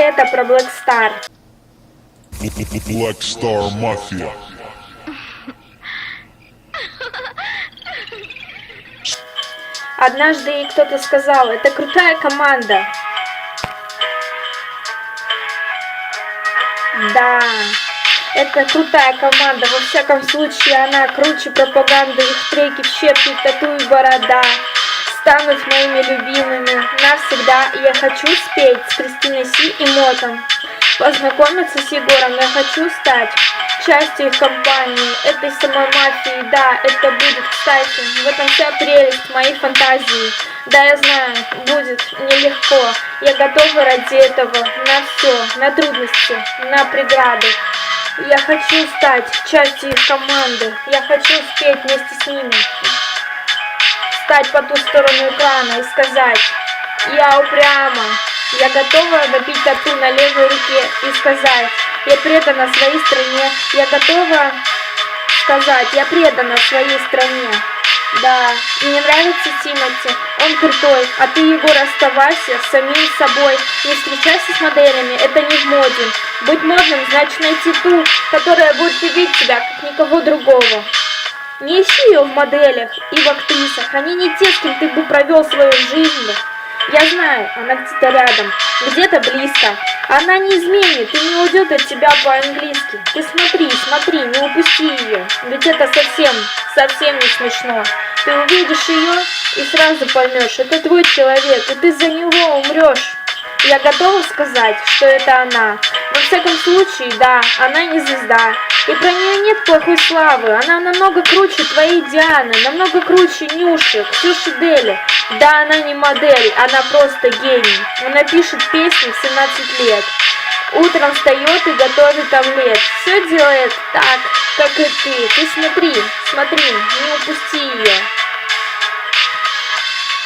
это про Black Star. Black Star Mafia. Однажды ей кто-то сказал, это крутая команда. Да, это крутая команда, во всяком случае она круче пропаганды, их треки в щепки, тату и борода станут моими любимыми навсегда. Я хочу спеть с Кристиной Си и Мотом, познакомиться с Егором, я хочу стать частью их компании, этой самой мафии, да, это будет, кстати, в этом вся прелесть моей фантазии. Да, я знаю, будет нелегко, я готова ради этого на все, на трудности, на преграды. Я хочу стать частью их команды, я хочу спеть вместе с ними, встать по ту сторону экрана и сказать, я упряма, я готова набить тату на левой руке и сказать, я предана своей стране, я готова сказать, я предана своей стране. Да, мне нравится Тимати, он крутой, а ты, Егор, оставайся с самим собой, не встречайся с моделями, это не в моде. Быть модным значит найти ту, которая будет любить тебя, как никого другого. Не ищи ее в моделях и в актрисах, они не те, с кем ты бы провел свою жизнь. Я знаю, она где-то рядом, где-то близко. Она не изменит и не уйдет от тебя по-английски. Ты смотри, смотри, не упусти ее. Ведь это совсем не смешно. Ты увидишь ее и сразу поймешь, это твой человек, и ты за него умрешь. Я готова сказать, что это она. Во всяком случае, да, она не звезда. И про нее нет плохой славы. Она намного круче твоей Дианы, намного круче Нюши, Ксюши Дели. Да, она не модель, она просто гений. Она пишет песни в 17 лет. Утром встает и готовит омлет. Все делает так, как и ты. Ты смотри, смотри, не упусти ее.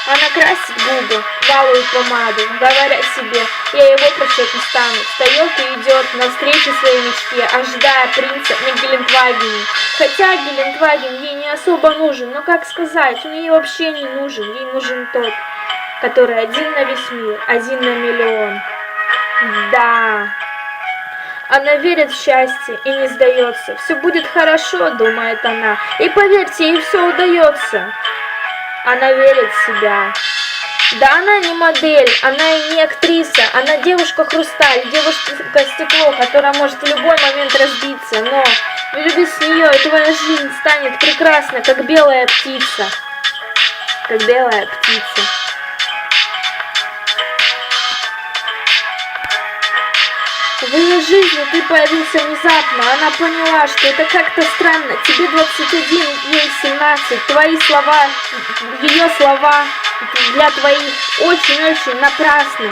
Она красит губы, балует помаду, говоря себе, я его прощать не стану. Встает и идет навстречу своей мечте, ожидая принца на Гелендвагене. Хотя Гелендваген ей не особо нужен, но как сказать, он ей вообще не нужен. Ей нужен тот, который один на весь мир, один на миллион. Да. Она верит в счастье и не сдается. Все будет хорошо, думает она. И поверьте, ей все удается. Она верит в себя. Да, она не модель, она и не актриса, она девушка-хрусталь, девушка-стекло, которая может в любой момент разбиться, но влюбись в нее, и твоя жизнь станет прекрасна, как белая птица. Как белая птица. В ее жизни ты появился внезапно, она поняла, что это как-то странно, тебе 21, ей 17, твои слова, ее слова для твоих очень-очень напрасны.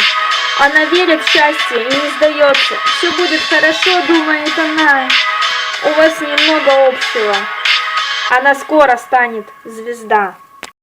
Она верит в счастье и не сдается, все будет хорошо, думает она, у вас немного общего, она скоро станет звезда.